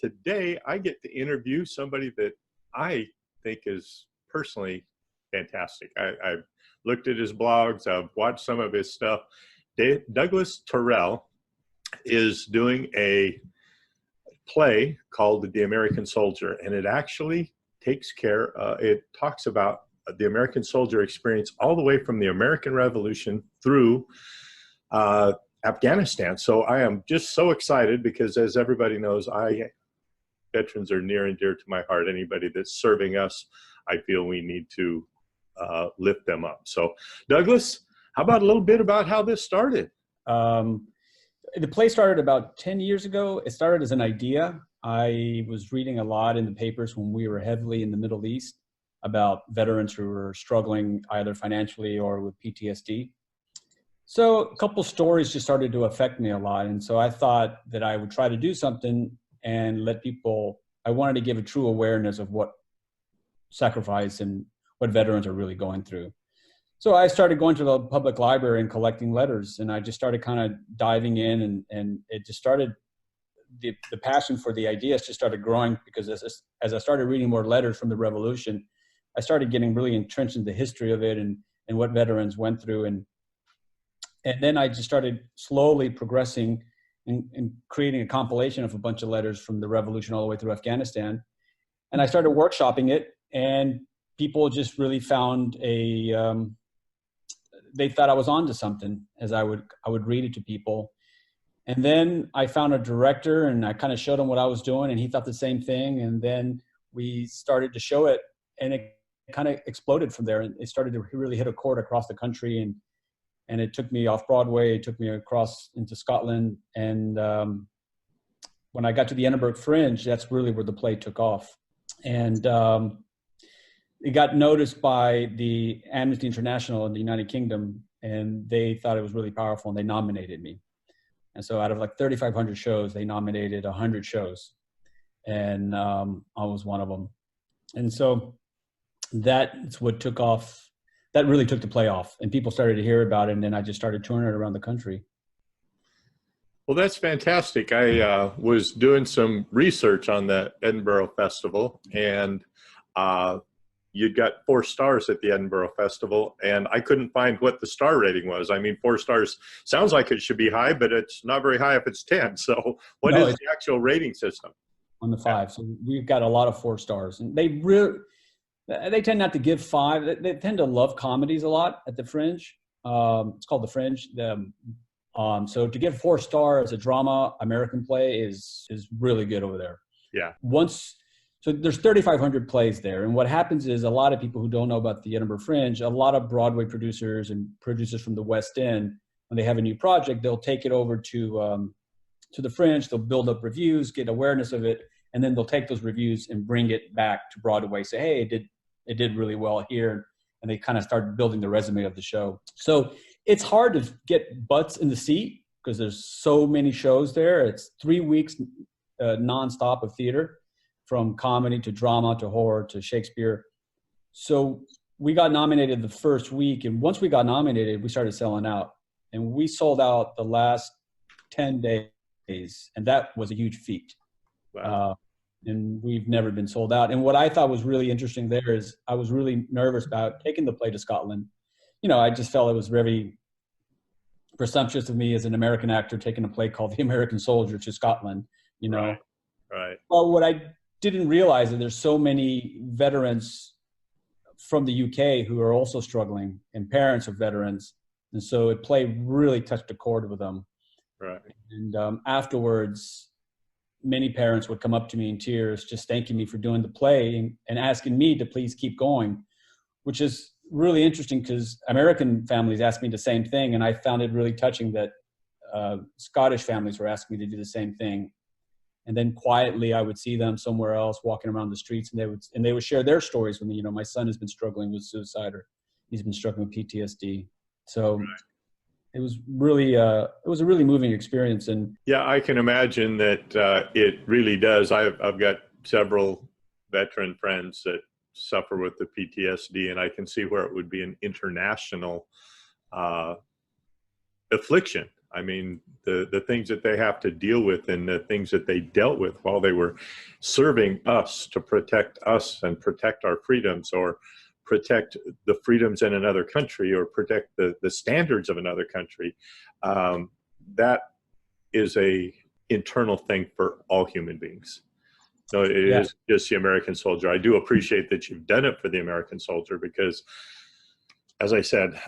today I get to interview somebody that I think is personally fantastic. I've looked at his blogs, I've watched some of his stuff. DouglasTaurel is doing a play called The American Soldier, and it actually it talks about the American soldier experience all the way from the American Revolution through Afghanistan. So I am just so excited because, as everybody knows, veterans are near and dear to my heart. Anybody that's serving us, I feel we need to lift them up. So Douglas, how about a little bit about how this started? The play started about 10 years ago. It started as an idea. I was reading a lot in the papers when we were heavily in the Middle East about veterans who were struggling either financially or with PTSD. So a couple stories just started to affect me a lot. And so I thought that I would try to do something and let people, I wanted to give a true awareness of what sacrifice and what veterans are really going through. So I started going to the public library and collecting letters, and I just started kind of diving in, and it just started, the passion for the ideas just started growing, because as I started reading more letters from the revolution, I started getting really entrenched in the history of it and what veterans went through. And then I just started slowly progressing and creating a compilation of a bunch of letters from the revolution all the way through Afghanistan. And I started workshopping it, and people just really found they thought I was onto something as I would read it to people. And then I found a director, and I kind of showed him what I was doing, and he thought the same thing. And then we started to show it, and it kind of exploded from there. And it started to really hit a chord across the country. And it took me off-Broadway, it took me across into Scotland. And when I got to the Edinburgh Fringe, that's really where the play took off. And it got noticed by the Amnesty International in the United Kingdom, and they thought it was really powerful, and they nominated me. And so out of like 3,500 shows, they nominated 100 shows, and I was one of them. And so that's what took off. That really took the play off, and people started to hear about it, and then I just started touring it around the country. Well, that's fantastic. I was doing some research on the Edinburgh Festival, and you'd got 4 stars at the Edinburgh Festival, and I couldn't find what the star rating was. I mean, 4 stars sounds like it should be high, but it's not very high if it's 10. So what is the actual rating system? On the 5. So we've got a lot of 4 stars, and they tend not to give 5. They tend to love comedies a lot at the Fringe. It's called the Fringe. So to give 4 stars, a drama American play is really good over there. Yeah. So there's 3,500 plays there. And what happens is, a lot of people who don't know about the Edinburgh Fringe, a lot of Broadway producers and producers from the West End, when they have a new project, they'll take it over to the Fringe, they'll build up reviews, get awareness of it, and then they'll take those reviews and bring it back to Broadway, say, hey, it did really well here. And they kind of start building the resume of the show. So it's hard to get butts in the seat because there's so many shows there. It's 3 weeks nonstop of theater, from comedy to drama to horror to Shakespeare. So we got nominated the first week, and once we got nominated, we started selling out. And we sold out the last 10 days, and that was a huge feat. Wow. And we've never been sold out. And what I thought was really interesting there is, I was really nervous about taking the play to Scotland. You know, I just felt it was very presumptuous of me as an American actor taking a play called The American Soldier to Scotland, you know. Right. Well, what I didn't realize that there's so many veterans from the UK who are also struggling, and parents of veterans. And so it play really touched a chord with them. Right. And afterwards, many parents would come up to me in tears, just thanking me for doing the play and asking me to please keep going, which is really interesting because American families asked me the same thing. And I found it really touching that Scottish families were asking me to do the same thing. And then quietly, I would see them somewhere else walking around the streets, and they would share their stories with me. You know, my son has been struggling with suicide, or he's been struggling with PTSD. So it was really, it was a really moving experience. And yeah, I can imagine that it really does. I've got several veteran friends that suffer with the PTSD, and I can see where it would be an international affliction. I mean, the things that they have to deal with and the things that they dealt with while they were serving us to protect us and protect our freedoms, or protect the freedoms in another country, or protect the standards of another country. That is a internal thing for all human beings. No, it is just the American soldier. I do appreciate that you've done it for the American soldier, because, as I said,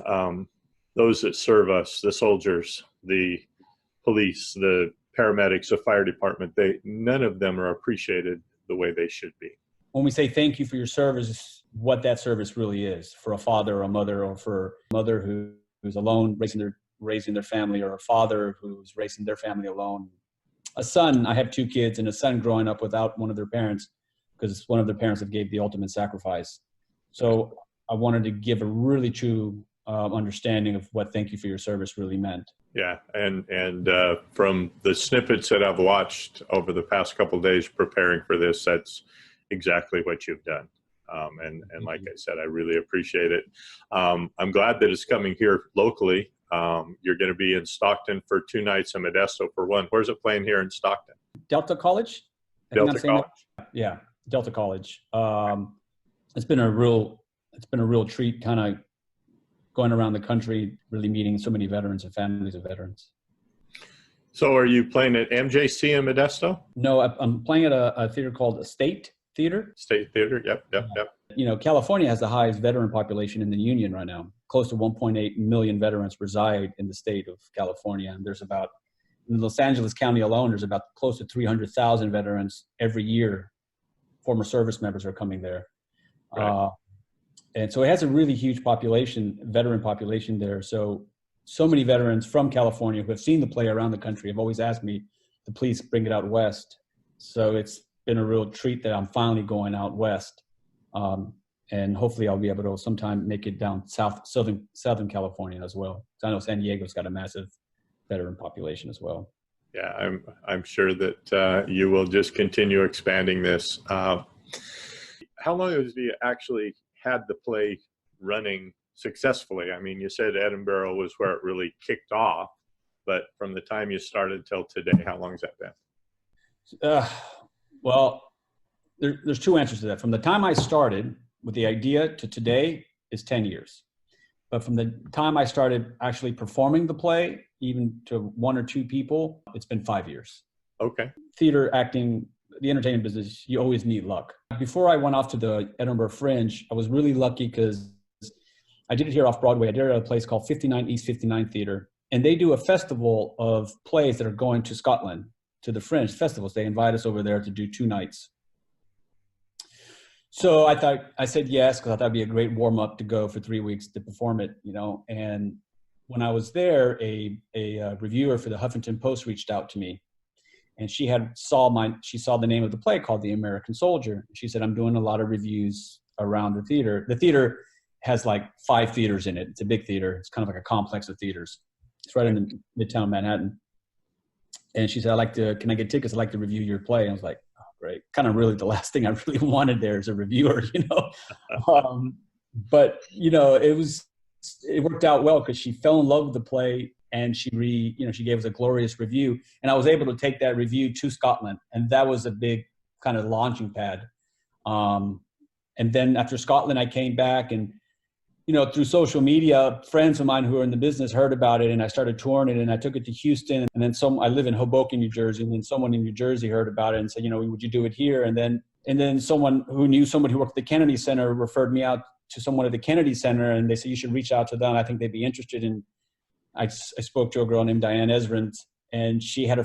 those that serve us, the soldiers, the police, the paramedics, the fire department, none of them are appreciated the way they should be. When we say thank you for your service, what that service really is for a father or a mother, or for a mother who's alone raising their family, or a father who's raising their family alone. A son, I have 2 kids, and a son growing up without one of their parents, because one of their parents have gave the ultimate sacrifice. So I wanted to give a really true understanding of what thank you for your service really meant. Yeah, and from the snippets that I've watched over the past couple of days preparing for this, that's exactly what you've done. And like I said, I really appreciate it. I'm glad that it's coming here locally. You're going to be in Stockton for 2 nights and Modesto for 1. Where's it playing here in Stockton? Delta College? Delta College? Yeah, Delta College. It's been a real treat, kind of going around the country, really meeting so many veterans and families of veterans. So are you playing at MJC in Modesto? No, I'm playing at a theater called State Theater. State Theater, yep. You know, California has the highest veteran population in the union right now. Close to 1.8 million veterans reside in the state of California. And there's about, in Los Angeles County alone, there's about close to 300,000 veterans every year. Former service members are coming there. Right. And so it has a really huge veteran population there. So many veterans from California who have seen the play around the country have always asked me to please bring it out west. So it's been a real treat that I'm finally going out west. And hopefully I'll be able to sometime make it down Southern California as well. So I know San Diego's got a massive veteran population as well. Yeah, I'm sure that you will just continue expanding this. How long have you actually had the play running successfully? I mean, you said Edinburgh was where it really kicked off, but from the time you started till today, how long has that been? Well, there's 2 answers to that. From the time I started with the idea to today is 10 years. But from the time I started actually performing the play, even to 1 or 2 people, it's been 5 years. Okay. Theater, acting, the entertainment business, you always need luck. Before I went off to the Edinburgh Fringe, I was really lucky because I did it here Off-Broadway. I did it at a place called 59 East 59 Theater. And they do a festival of plays that are going to Scotland, to the Fringe festivals. They invite us over there to do 2 nights. So I said yes, because I thought that'd be a great warm up to go for 3 weeks to perform it, you know. And when I was there, a reviewer for the Huffington Post reached out to me, and she saw the name of the play called The American Soldier. She said, I'm doing a lot of reviews around the theater. The theater has like 5 theaters in it. It's a big theater. It's kind of like a complex of theaters. It's right in Midtown Manhattan. And she said, can I get tickets? I'd like to review your play. And I was like, oh, great. Kind of really the last thing I really wanted there as a reviewer, you know. But, you know, it worked out well because she fell in love with the play, and she gave us a glorious review. And I was able to take that review to Scotland. And that was a big kind of launching pad. And then after Scotland, I came back, and, you know, through social media, friends of mine who are in the business heard about it, and I started touring it, and I took it to Houston. And then I live in Hoboken, New Jersey, and then someone in New Jersey heard about it and said, you know, would you do it here? And then someone who knew somebody who worked at the Kennedy Center referred me out to someone at the Kennedy Center, and they said, you should reach out to them. I think they'd be interested in. I spoke to a girl named Diane Ezrand, and she had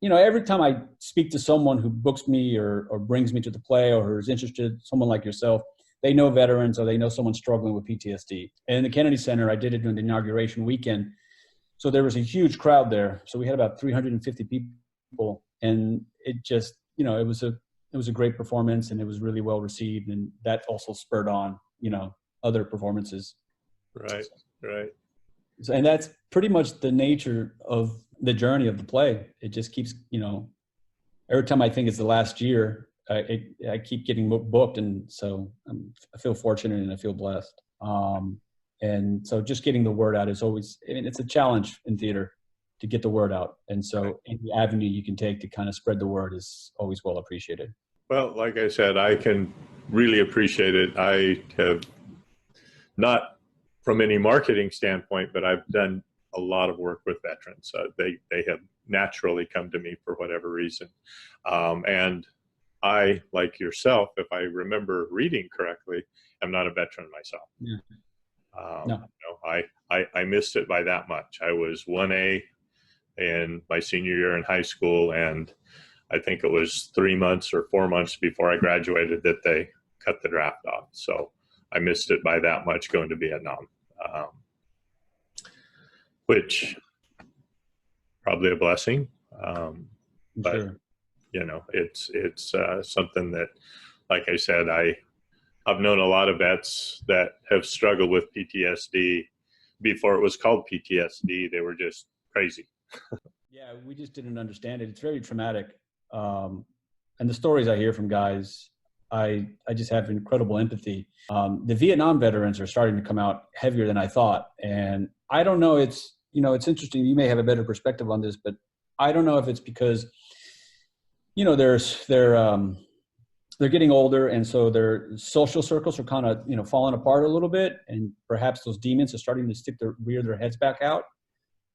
every time I speak to someone who books me or brings me to the play or is interested, someone like yourself, they know veterans or they know someone struggling with PTSD. And in the Kennedy Center, I did it during the inauguration weekend. So there was a huge crowd there. So we had about 350 people, and it just, you know, it was a great performance, and it was really well received. And that also spurred on, you know, other performances. Right. So, and that's pretty much the nature of the journey of the play. It just keeps, you know, every time I think it's the last year, I keep getting booked. And so I feel fortunate and I feel blessed. And so just getting the word out is always, it's a challenge in theater. to get the word out. And so any avenue you can take to kind of spread the word is always well appreciated. Well, like I said, I can really appreciate it. I have not from any marketing standpoint, but I've done a lot of work with veterans. They have naturally come to me for whatever reason. And I, like yourself, if I remember reading correctly, am not a veteran myself. Yeah. No. I missed it by that much. I was 1A in my senior year in high school, and I think it was 3 months or 4 months before I graduated that they cut the draft off. So I missed it by that much going to Vietnam, which probably a blessing. But Sure. you know, it's something that, like I said, I've known a lot of vets that have struggled with PTSD before it was called PTSD. They were just crazy. Yeah, we just didn't understand it. It's very traumatic. And the stories I hear from guys, I just have incredible empathy. The Vietnam veterans are starting to come out heavier than I thought. And I don't know, it's interesting. You may have a better perspective on this, but I don't know if it's because, they're getting older, and so their social circles are kind of, falling apart a little bit, and perhaps those demons are starting to rear their heads back out,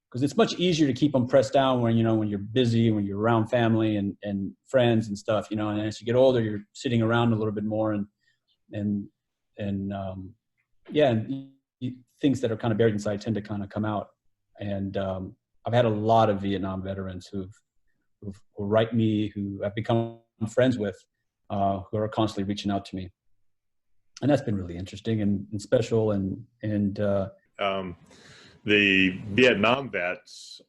because it's much easier to keep them pressed down when you're busy, when you're around family and friends and stuff, and as you get older, you're sitting around a little bit more, and things that are kind of buried inside tend to kind of come out. And I've had a lot of Vietnam veterans who write me, who I've become friends with, who are constantly reaching out to me, and that's been really interesting and special. And the Vietnam vets,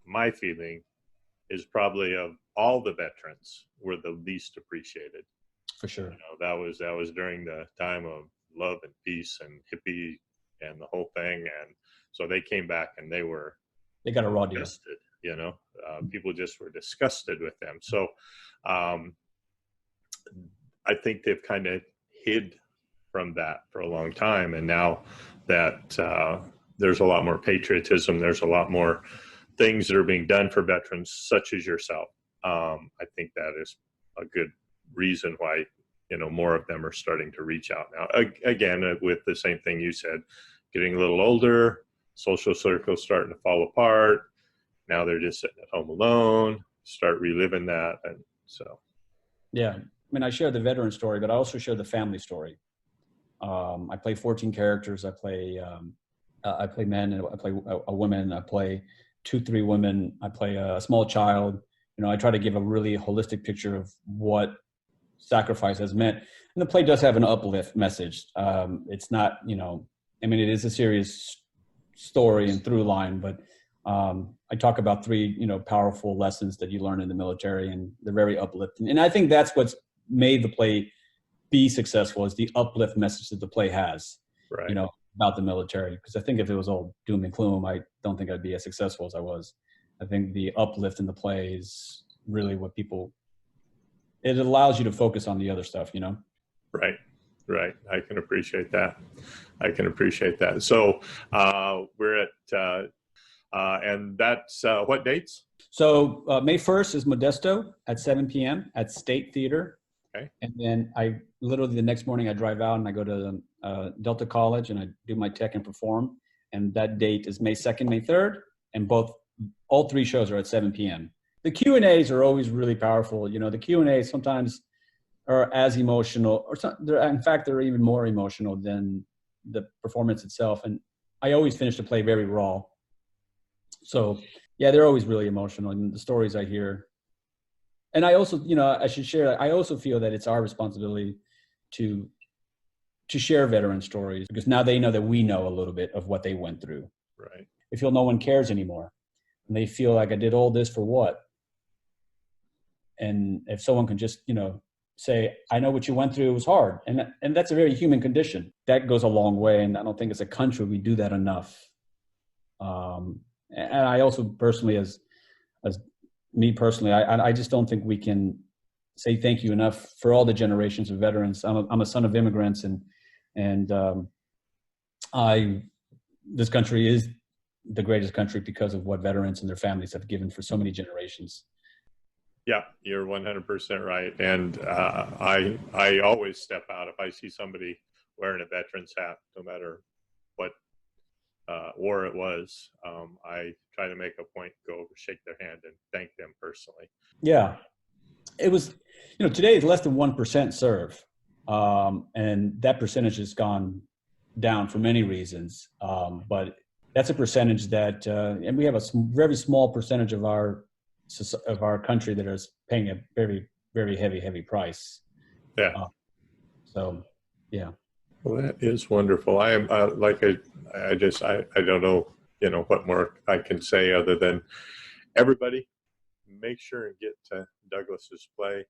my feeling is probably of all the veterans were the least appreciated. For sure. That was during the time of love and peace and hippie and the whole thing, and so they came back and they got a raw deal. People just were disgusted with them. So I think they've kind of hid from that for a long time. And now that there's a lot more patriotism, there's a lot more things that are being done for veterans, such as yourself. I think that is a good reason why, more of them are starting to reach out now. Again, with the same thing you said, getting a little older, social circles starting to fall apart. Now they're just sitting at home alone, start reliving that. And so. Yeah. I share the veteran story, but I also share the family story. I play 14 characters. I play men, and I play a woman. I play 2-3 women. I play a small child. I try to give a really holistic picture of what sacrifice has meant. And the play does have an uplift message. It's not, it is a serious story and through line, but I talk about 3, powerful lessons that you learn in the military, and they're very uplifting. And I think that's what's made the play be successful, is the uplift message that the play has, right. About the military. Because I think if it was all doom and gloom, I don't think I'd be as successful as I was. I think the uplift in the play is really what it allows you to focus on the other stuff, Right. I can appreciate that. So we're at, and that's what dates? So May 1st is Modesto at 7 p.m. at State Theater. Okay. And then I literally the next morning I drive out and I go to Delta College and I do my tech and perform. And that date is May 2nd, May 3rd. And all 3 shows are at 7 p.m. The Q&As are always really powerful. The Q&As sometimes are as emotional, in fact, they're even more emotional than the performance itself. And I always finish the play very raw. So yeah, they're always really emotional, and the stories I hear. And I also, I should share, I also feel that it's our responsibility to share veteran stories, because now they know that we know a little bit of what they went through. Right. They feel no one cares anymore. And they feel like, I did all this for what? And if someone can just, say, I know what you went through, it was hard. And that's a very human condition. That goes a long way. And I don't think as a country we do that enough. And I also personally, as me personally, I just don't think we can say thank you enough for all the generations of veterans. I'm a son of immigrants, and this country is the greatest country because of what veterans and their families have given for so many generations. Yeah, you're 100% right. And I always step out if I see somebody wearing a veteran's hat, no matter what war it was. I try to make a point, go over, shake their hand, and thank them personally. Yeah, it was, today it's less than 1% serve. And that percentage has gone down for many reasons. But that's a percentage that, and we have a very small percentage of our country that is paying a very, very heavy price. Yeah. So, yeah. Well, that is wonderful. I am I don't know, what more I can say other than everybody make sure and get to Douglas's play.